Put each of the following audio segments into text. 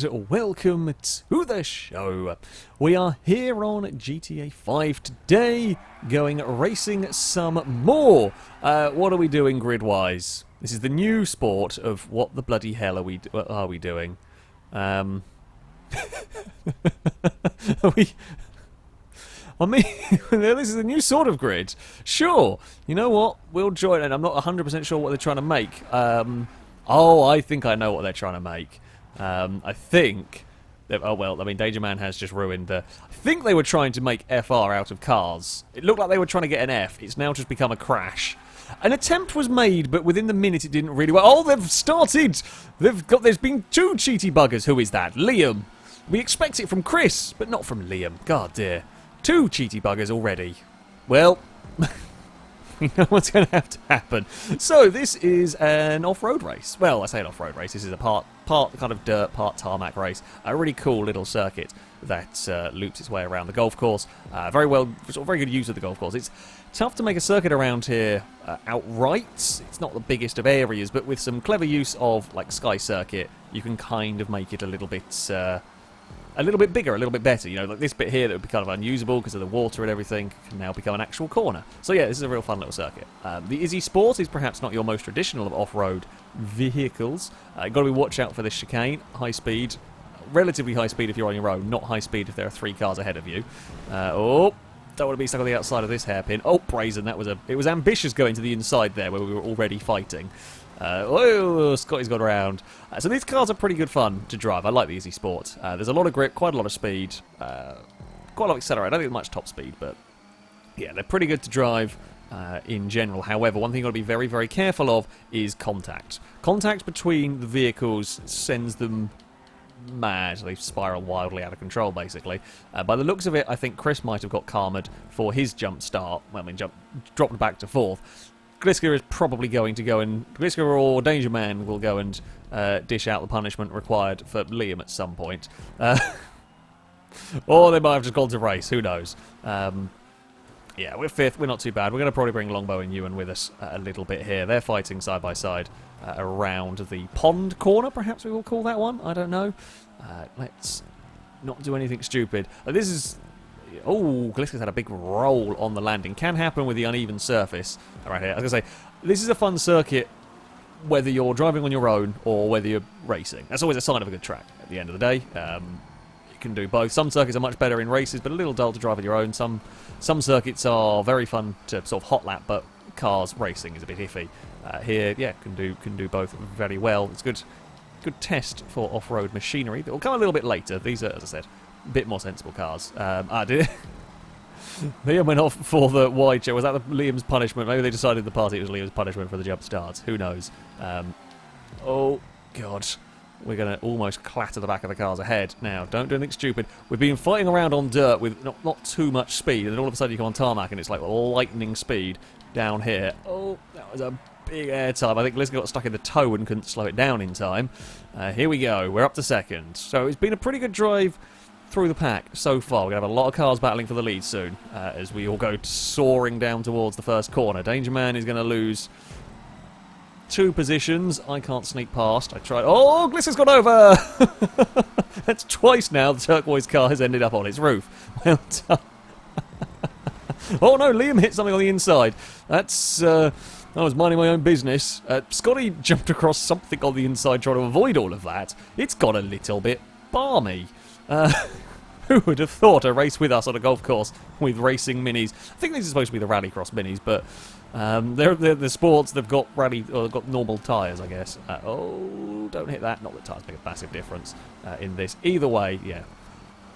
and welcome to the show. We are here on GTA 5 today, going racing some more. What are we doing grid-wise? This is the new sport of what the bloody hell are we doing? Are we... I mean, this is a new sort of grid. Sure, you know what? We'll join it. I'm not 100% sure what they're trying to make. Oh, I think I know what they're trying to make. I think... Oh, well, I mean, Danger Man has just ruined the... I think they were trying to make FR out of cars. It looked like they were trying to get an F. It's now just become a crash. An attempt was made, but within the minute it didn't really work. Oh, they've started! There's been two cheaty buggers. Who is that? Liam. We expect it from Chris, but not from Liam. God dear. Two cheaty buggers already. Well... we know what's going to have to happen. So this is an off-road race. Well, I say an off-road race. This is a part kind of dirt, part tarmac race. A really cool little circuit that loops its way around the golf course. Very good use of the golf course. It's tough to make a circuit around here outright. It's not the biggest of areas, but with some clever use of like Sky Circuit, you can kind of make it a little bit bigger, a little bit better. You know, like this bit here that would be kind of unusable because of the water and everything can now become an actual corner. So yeah, this is a real fun little circuit. The Izzy Sport is perhaps not your most traditional of off-road vehicles. You've got to be watch out for this chicane. High speed, relatively high speed if you're on your own, not high speed if there are 3 cars ahead of you. Oh, don't want to be stuck on the outside of this hairpin. Oh, brazen, it was ambitious going to the inside there where we were already fighting. Oh, Scotty's gone around. So these cars are pretty good fun to drive. I like the Easy Sport. There's a lot of grip, quite a lot of speed, quite a lot of accelerate. I don't think there's much top speed, but yeah, they're pretty good to drive in general. However, one thing you've got to be very, very careful of is contact. Contact between the vehicles sends them mad. They spiral wildly out of control, basically. By the looks of it, I think Chris might have got karma'd for his jump start. Well, I mean, dropped back to 4th. Glisker is probably going to go and... Glisker or Danger Man will go and dish out the punishment required for Liam at some point. Or they might have just gone to race, who knows. Yeah, we're 5th, we're not too bad. We're going to probably bring Longbow and Ewan with us a little bit here. They're fighting side by side around the pond corner, perhaps we will call that one. I don't know. Let's not do anything stupid. This is... Oh, Glisker's had a big roll on the landing. Can happen with the uneven surface right here. I was going to say, this is a fun circuit whether you're driving on your own or whether you're racing. That's always a sign of a good track at the end of the day. You can do both. Some circuits are much better in races, but a little dull to drive on your own. Some circuits are very fun to sort of hot lap, but cars racing is a bit iffy. Here, yeah, can do both very well. It's good test for off-road machinery. That will come a little bit later. These are, as I said, bit more sensible cars. Liam went off for the wide chair. Was that Liam's punishment? Maybe they decided the party was Liam's punishment for the jump starts. Who knows? Oh, God. We're going to almost clatter the back of the cars ahead. Now, don't do anything stupid. We've been fighting around on dirt with not too much speed, and then all of a sudden you come on tarmac and it's like lightning speed down here. Oh, that was a big air time. I think Liz got stuck in the toe and couldn't slow it down in time. Here we go. We're up to 2nd. So it's been a pretty good drive through the pack so far. We're going to have a lot of cars battling for the lead soon as we all go soaring down towards the first corner. Danger Man is going to lose 2 positions. I can't sneak past. I tried. Oh, Glisser's gone over! That's twice now the turquoise car has ended up on its roof. Well done. Oh no, Liam hit something on the inside. That's... I was minding my own business. Scotty jumped across something on the inside trying to avoid all of that. It's got a little bit balmy. Who would have thought a race with us on a golf course with racing minis? I think these are supposed to be the rallycross minis, but they're the sports. They've got got normal tyres, I guess. Oh, don't hit that. Not that tyres make a massive difference in this. Either way, yeah,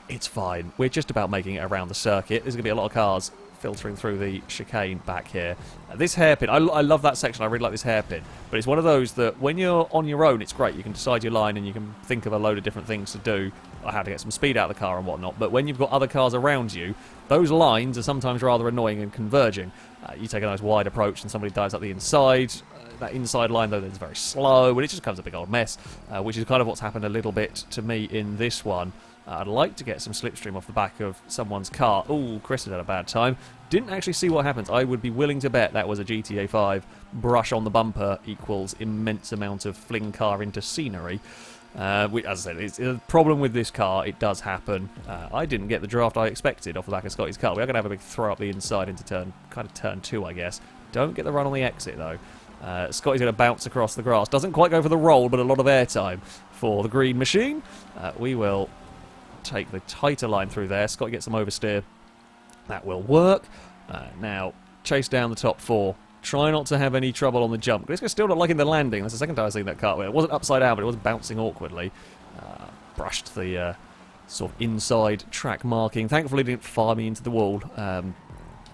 it's fine. We're just about making it around the circuit. There's going to be a lot of cars filtering through the chicane back here. This hairpin, I love that section. I really like this hairpin, but it's one of those that when you're on your own, it's great. You can decide your line and you can think of a load of different things to do, or how to get some speed out of the car and whatnot. But when you've got other cars around you, those lines are sometimes rather annoying and converging. You take a nice wide approach and somebody dives up the inside. That inside line, though, is very slow, and it just becomes a big old mess, which is kind of what's happened a little bit to me in this one. I'd like to get some slipstream off the back of someone's car. Oh, Chris has had a bad time. Didn't actually see what happens. I would be willing to bet that was a GTA 5 brush on the bumper equals immense amount of fling car into scenery. As I said, it's a problem with this car. It does happen. I didn't get the draft I expected off the back of Scotty's car. We are going to have a big throw up the inside into turn 2, I guess. Don't get the run on the exit, though. Scotty's going to bounce across the grass. Doesn't quite go for the roll, but a lot of airtime for the green machine. We will take the tighter line through there. Scotty gets some oversteer. That will work. Now, chase down the top 4. Try not to have any trouble on the jump. This guy's still not liking the landing. That's the second time I've seen that cartwheel. It wasn't upside down, but it was bouncing awkwardly. Brushed the sort of inside track marking. Thankfully, didn't fire me into the wall.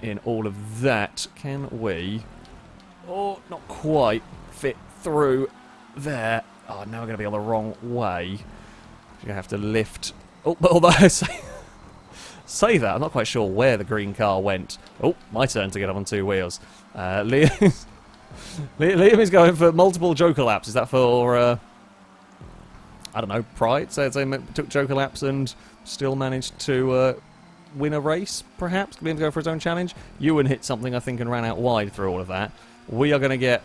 In all of that, can we... Oh, not quite fit through there. Oh, now we're going to be on the wrong way. You're going to have to lift... Oh, but although I say that, I'm not quite sure where the green car went. Oh, my turn to get up on 2 wheels. Liam is going for multiple Joker laps. Is that for, I don't know, pride? So they took Joker laps and still managed to win a race, perhaps? Liam's going for his own challenge. Ewan hit something, I think, and ran out wide through all of that. We are going to get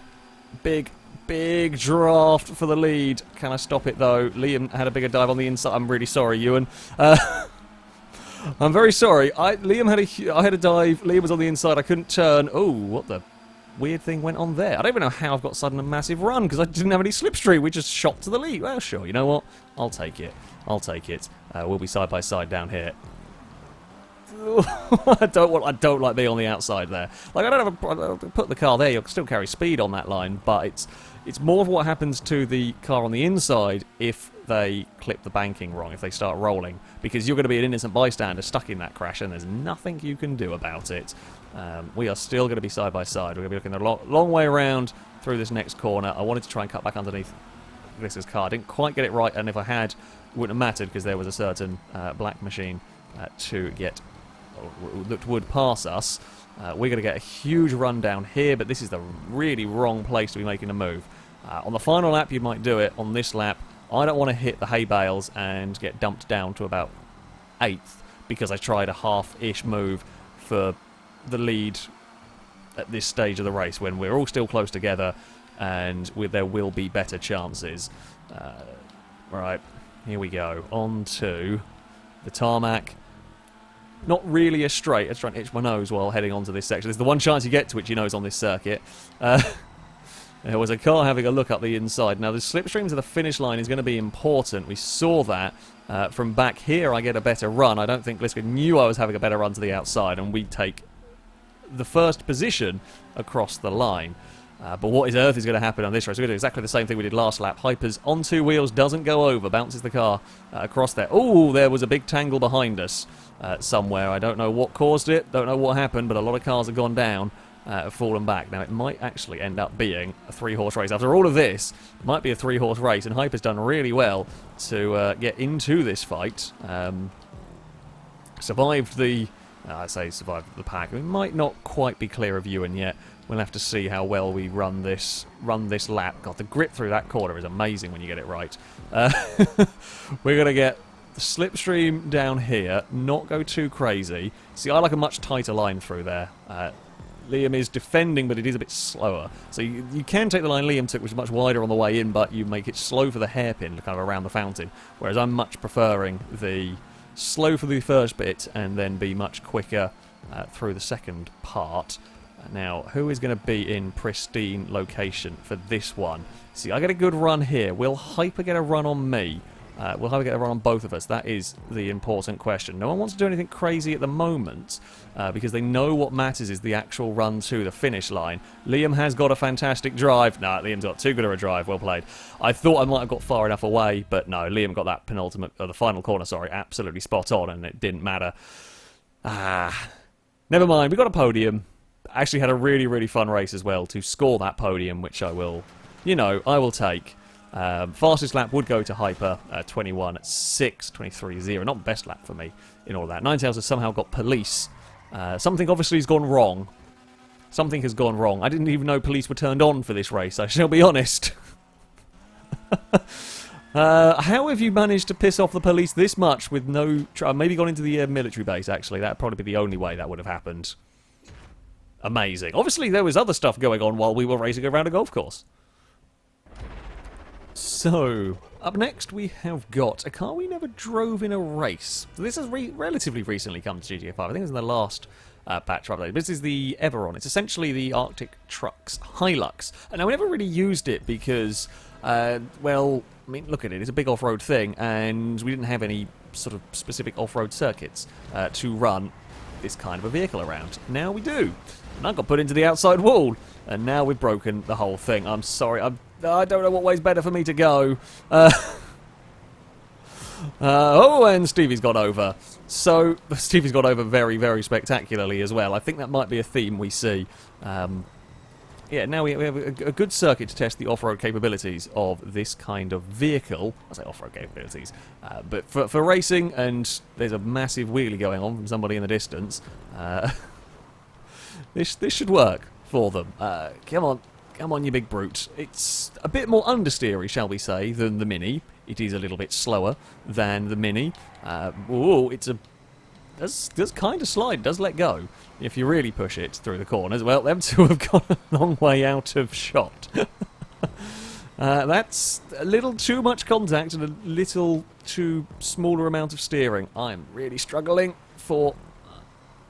big draft for the lead. Can I stop it, though? Liam had a bigger dive on the inside. I'm really sorry, Ewan. I'm very sorry. Liam had a dive. Liam was on the inside. I couldn't turn. Oh, what the weird thing went on there? I don't even know how I've got sudden a massive run because I didn't have any slipstream. We just shot to the lead. Well, sure. You know what? I'll take it. I'll take it. We'll be side by side down here. I don't like being on the outside there. Like I don't have put the car there. You'll still carry speed on that line, but it's more of what happens to the car on the inside if they clip the banking wrong, if they start rolling, because you're going to be an innocent bystander stuck in that crash, and there's nothing you can do about it. We are still going to be side by side. We're going to be looking a long way around through this next corner. I wanted to try and cut back underneath Gliss's car. I didn't quite get it right, and if I had, it wouldn't have mattered because there was a certain black machine to get that would pass us. We're going to get a huge run down here, but this is the really wrong place to be making a move. On the final lap, you might do it. On this lap, I don't want to hit the hay bales and get dumped down to about 8th because I tried a half-ish move for the lead at this stage of the race when we're all still close together and there will be better chances. Right, here we go. On to the tarmac. Not really a straight. I was trying to itch my nose while heading onto this section. This is the one chance you get to itch your nose on this circuit. There was a car having a look up the inside. Now, the slipstream to the finish line is going to be important. We saw that. From back here, I get a better run. I don't think Gliska knew I was having a better run to the outside, and we take the first position across the line. But what on earth is going to happen on this race? We're going to do exactly the same thing we did last lap. Hypers on 2 wheels, doesn't go over, bounces the car across there. Oh, there was a big tangle behind us somewhere. I don't know what caused it, don't know what happened, but a lot of cars have gone down, have fallen back. Now, it might actually end up being a 3-horse race. After all of this, it might be a 3-horse race, and Hyper's done really well to get into this fight. Survived the... survived the pack. We might not quite be clear of Ewan yet. We'll have to see how well we run this lap. God, the grip through that corner is amazing when you get it right. We're going to get the slipstream down here, not go too crazy. See, I like a much tighter line through there. Liam is defending, but it is a bit slower. So you can take the line Liam took, which is much wider on the way in, but you make it slow for the hairpin, kind of around the fountain. Whereas I'm much preferring the slow for the first bit and then be much quicker through the second part. Now, who is going to be in pristine location for this one? See, I get a good run here. Will Hyper get a run on me? Will Hyper get a run on both of us? That is the important question. No one wants to do anything crazy at the moment because they know what matters is the actual run to the finish line. Liam has got a fantastic drive. No, Liam's got too good of a drive. Well played. I thought I might have got far enough away, but no, Liam got that the final corner, sorry, absolutely spot on, and it didn't matter. Never mind, we got a podium. Actually had a really, really fun race as well to score that podium, which I will, I will take. Fastest lap would go to Hyper, 21.6, 23.0. Not best lap for me in all of that. Ninetales has somehow got police. Something obviously has gone wrong. Something has gone wrong. I didn't even know police were turned on for this race, I shall be honest. How have you managed to piss off the police this much with no... maybe gone into the military base, actually. That would probably be the only way that would have happened. Amazing. Obviously, there was other stuff going on while we were racing around a golf course. So, Up next, we have got a car we never drove in a race. So this has relatively recently come to GTA 5. I think it was in the last patch update. This is the Everon. It's essentially the Arctic Trucks Hilux. And I never really used it because, well, I mean, look at it. It's a big off-road thing, and we didn't have any sort of specific off-road circuits to run this kind of a vehicle around. Now we do. And I got put into the outside wall, and now we've broken the whole thing. I'm sorry. I don't know what way's better for me to go. Oh, and Stevie's got over. So, Stevie's got over very, very spectacularly as well. I think that might be a theme we see. Yeah, now we have a good circuit to test the off-road capabilities of this kind of vehicle. I say off-road capabilities, but for racing, and there's a massive wheelie going on from somebody in the distance. This should work for them. Come on, you big brute. It's a bit more understeery, shall we say, than the Mini. It is a little bit slower than the Mini. Does kind of slide, does let go if you really push it through the corners. Well, them two have gone a long way out of shot. That's a little too much contact and a little too smaller amount of steering. I'm really struggling for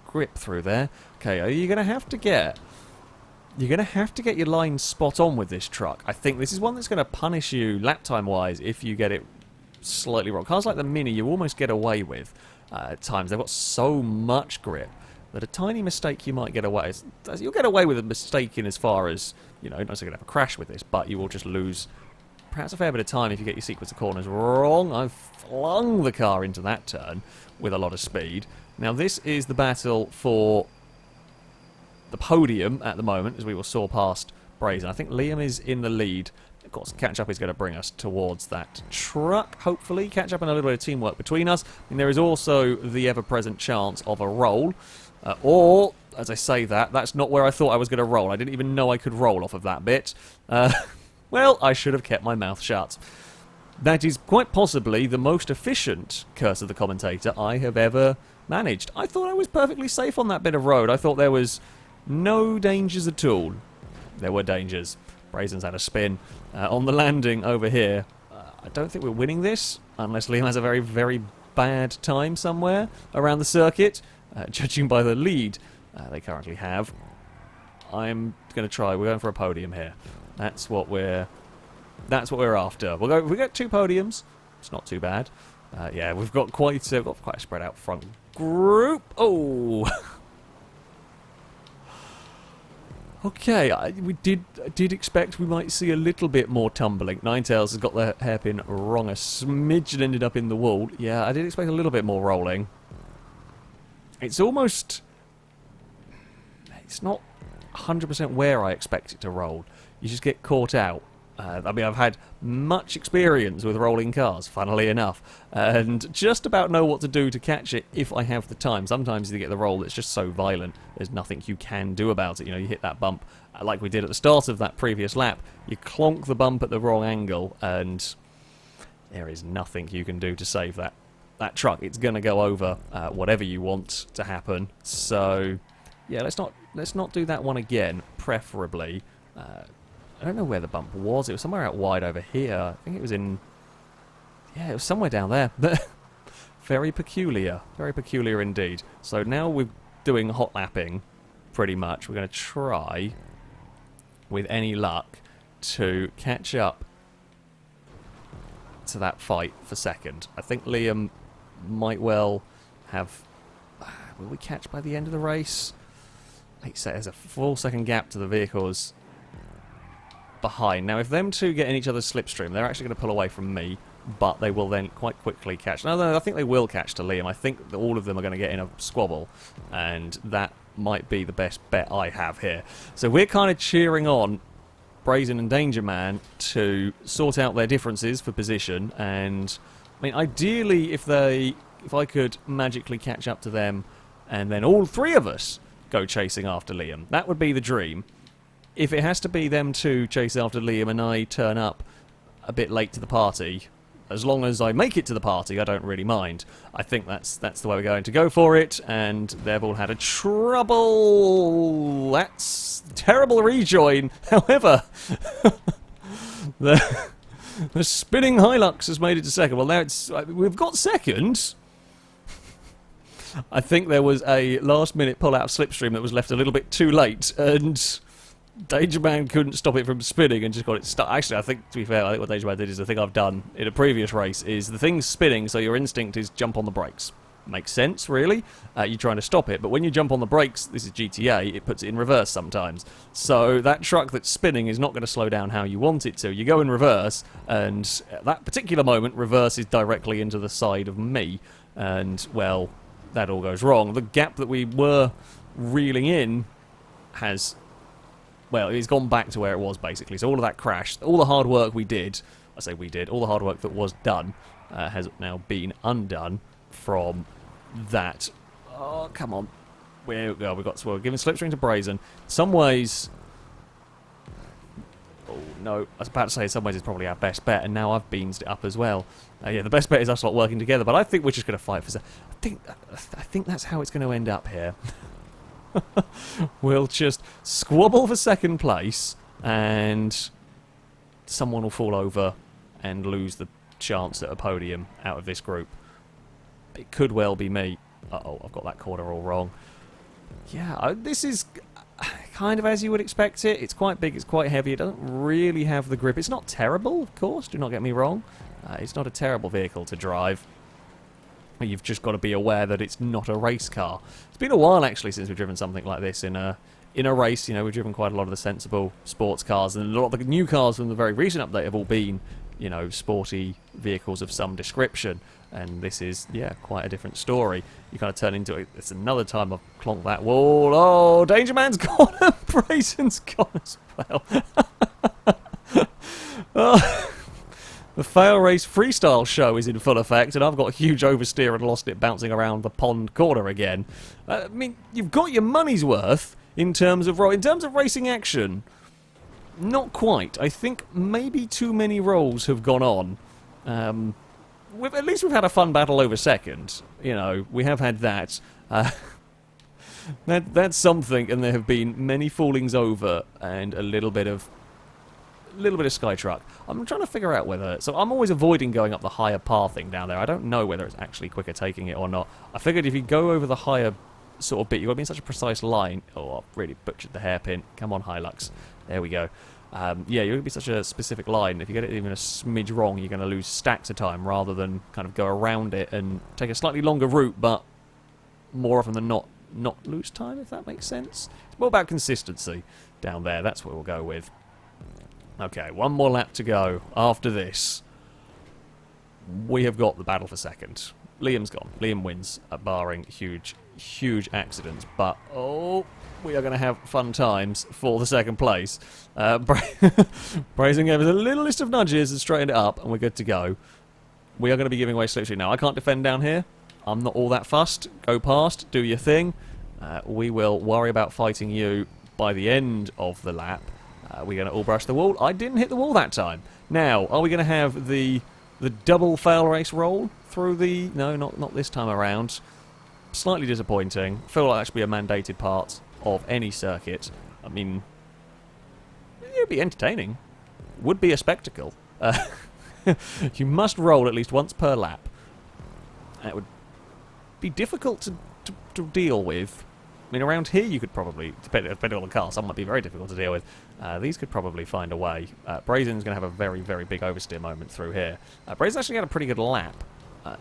grip through there. Okay, are you going to have to get... You're going to have to get your lines spot on with this truck. I think this is one that's going to punish you lap time-wise if you get it slightly wrong. Cars like the Mini you almost get away with at times. They've got so much grip that a tiny mistake you might get away. You'll get away with a mistake in as far as, you know, not necessarily going to have a crash with this, but you will just lose perhaps a fair bit of time if you get your sequence of corners wrong. I've flung the car into that turn with a lot of speed. Now this is the battle for the podium at the moment, as we will soar past Brazen. I think Liam is in the lead. Of course, catch-up is going to bring us towards that truck, hopefully. Catch-up and a little bit of teamwork between us. And there is also the ever-present chance of a roll. Or, as I say that, that's not where I thought I was going to roll. I didn't even know I could roll off of that bit. Well, I should have kept my mouth shut. That is quite possibly the most efficient Curse of the Commentator I have ever managed. I thought I was perfectly safe on that bit of road. I thought there was no dangers at all. There were dangers. Brazen's had a spin on the landing over here. I don't think we're winning this, unless Liam has a very, very bad time somewhere around the circuit, judging by the lead they currently have. I'm going to try. We're going for a podium here. That's what we're after. We get 2 podiums. It's not too bad. Yeah, we've got quite a spread out front group. Oh. Okay, we did expect we might see a little bit more tumbling. Ninetales has got the hairpin wrong a smidge and ended up in the wall. Yeah, I did expect a little bit more rolling. It's almost... It's not 100% where I expect it to roll. You just get caught out. I mean, I've had much experience with rolling cars, funnily enough, and just about know what to do to catch it if I have the time. Sometimes you get the roll that's just so violent, there's nothing you can do about it. You know, you hit that bump like we did at the start of that previous lap, you clonk the bump at the wrong angle, and there is nothing you can do to save that truck. It's going to go over whatever you want to happen. So, yeah, let's not do that one again, preferably. I don't know where the bump was. It was somewhere out wide over here. I think it was in... Yeah, it was somewhere down there. Very peculiar. Very peculiar indeed. So now we're doing hot lapping, pretty much. We're going to try, with any luck, to catch up to that fight for second. I think Liam might well have... Will we catch by the end of the race? Like I said, there's a full second gap to the vehicles behind. Now, if them two get in each other's slipstream, they're actually going to pull away from me, but they will then quite quickly catch. No, I think they will catch to Liam. I think that all of them are going to get in a squabble, and that might be the best bet I have here. So we're kind of cheering on Brazen and Danger Man to sort out their differences for position, and I mean, ideally, if I could magically catch up to them, and then all 3 of us go chasing after Liam, that would be the dream. If it has to be them 2 chase after Liam and I turn up a bit late to the party, as long as I make it to the party, I don't really mind. I think that's the way we're going to go for it, and they've all had a trouble. That's terrible rejoin. However, The spinning Hilux has made it to second. Well, now we've got second. I think there was a last-minute pull-out of Slipstream that was left a little bit too late, and Danger Man couldn't stop it from spinning and just got it stuck. Actually, I think, to be fair, I think what Danger Man did is the thing I've done in a previous race is the thing's spinning, so your instinct is jump on the brakes. Makes sense, really. You're trying to stop it, but when you jump on the brakes, this is GTA, it puts it in reverse sometimes. So that truck that's spinning is not going to slow down how you want it to. You go in reverse, and at that particular moment, reverse is directly into the side of me, and, well, that all goes wrong. The gap that we were reeling in has, well, it's gone back to where it was, basically. So all of that crash, all the hard work we did, I say we did, all the hard work that was done has now been undone from that. Oh, come on. We're giving Slipstream to Brazen. Some ways... Oh, no. I was about to say in some ways it's probably our best bet, and now I've beansed it up as well. Yeah, the best bet is us lot working together, but I think we're just going to fight for... I think that's how it's going to end up here. We'll just squabble for second place, and someone will fall over and lose the chance at a podium out of this group. It could well be me. Uh-oh, I've got that corner all wrong. Yeah, this is kind of as you would expect it. It's quite big, it's quite heavy, it doesn't really have the grip. It's not terrible, of course, do not get me wrong. It's not a terrible vehicle to drive. You've just got to be aware that it's not a race car. It's been a while, actually, since we've driven something like this in a race. You know, we've driven quite a lot of the sensible sports cars, and a lot of the new cars from the very recent update have all been, you know, sporty vehicles of some description. And this is, yeah, quite a different story. You kind of turn into it. It's another time I've clonked that wall. Oh, Danger Man's gone and Brazen's gone as well. Oh. The Failrace freestyle show is in full effect, and I've got a huge oversteer and lost it bouncing around the pond corner again. I mean, you've got your money's worth in terms of racing action. Not quite. I think maybe too many rolls have gone on. At least we've had a fun battle over second. You know, we have had that. That's something, and there have been many fallings over and a little bit of Skytruck. I'm trying to figure out whether... So I'm always avoiding going up the higher pathing down there. I don't know whether it's actually quicker taking it or not. I figured if you go over the higher sort of bit, you've got to be in such a precise line. Oh, I've really butchered the hairpin. Come on, Hilux. There we go. Yeah, you're going to be such a specific line. If you get it even a smidge wrong, you're going to lose stacks of time rather than kind of go around it and take a slightly longer route, but more often than not lose time, if that makes sense. It's more about consistency down there. That's what we'll go with. Okay, one more lap to go after this. We have got the battle for second. Liam's gone. Liam wins, barring huge accidents. But, oh, we are going to have fun times for the second place. Brazen gave us a little list of nudges and straightened it up, and we're good to go. We are going to be giving away Slipstream now. I can't defend down here. I'm not all that fussed. Go past, do your thing. We will worry about fighting you by the end of the lap. We're going to all brush the wall. I didn't hit the wall that time. Now, are we going to have the double Failrace roll through the... No, not this time around. Slightly disappointing. I feel like that should be a mandated part of any circuit. I mean, it would be entertaining. Would be a spectacle. You must roll at least once per lap. That would be difficult to deal with. I mean, around here you could probably, depending on the car, some might be very difficult to deal with. These could probably find a way. Brazen's going to have a very, very big oversteer moment through here. Brazen's actually had a pretty good lap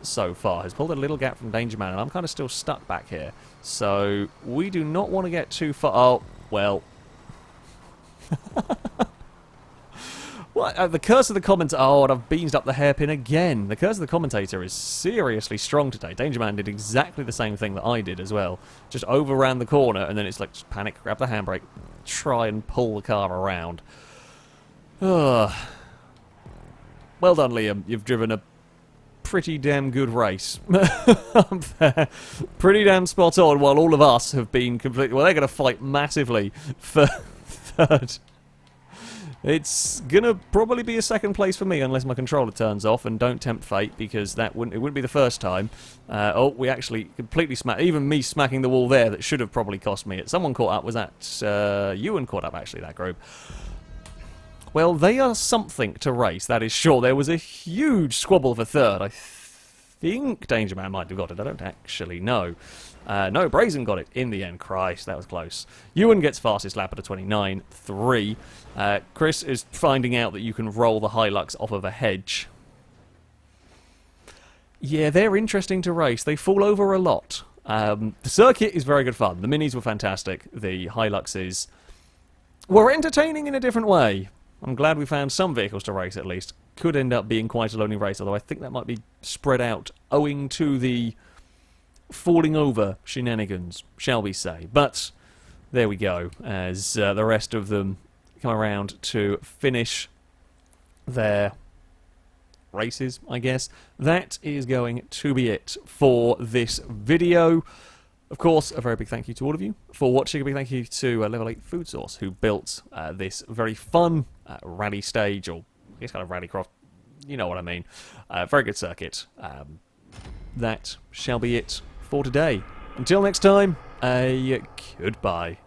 so far. Has pulled a little gap from Danger Man, and I'm kind of still stuck back here. So we do not want to get too far. Oh, well. What? The curse of the commentator. Oh, and I've beansed up the hairpin again. The curse of the commentator is seriously strong today. Danger Man did exactly the same thing that I did as well. Just overran the corner, and then it's like, just panic, grab the handbrake, try and pull the car around. Well done, Liam. You've driven a pretty damn good race up there. Pretty damn spot on, while all of us have been completely... Well, they're going to fight massively for third. It's gonna probably be a second place for me unless my controller turns off, and don't tempt fate, because it wouldn't be the first time. Oh, we actually completely smacked. Even me smacking the wall there, that should have probably cost me it. Someone caught up. Was that Ewan caught up, actually, that group? Well, they are something to race, that is sure. There was a huge squabble for third. I think Danger Man might have got it. I don't actually know. No, Brazen got it in the end. Christ, that was close. Ewan gets fastest lap at a 29.3. Chris is finding out that you can roll the Hilux off of a hedge. Yeah, they're interesting to race. They fall over a lot. The circuit is very good fun. The minis were fantastic. The Hiluxes were entertaining in a different way. I'm glad we found some vehicles to race at least. Could end up being quite a lonely race, although I think that might be spread out owing to the falling over shenanigans, shall we say. But there we go, as the rest of them come around to finish their races, I guess. That is going to be it for this video. Of course, a very big thank you to all of you for watching. A big thank you to Level 8 Food Source, who built this very fun rally stage, or I guess kind of rallycross, you know what I mean. Very good circuit. That shall be it for today. Until next time, goodbye.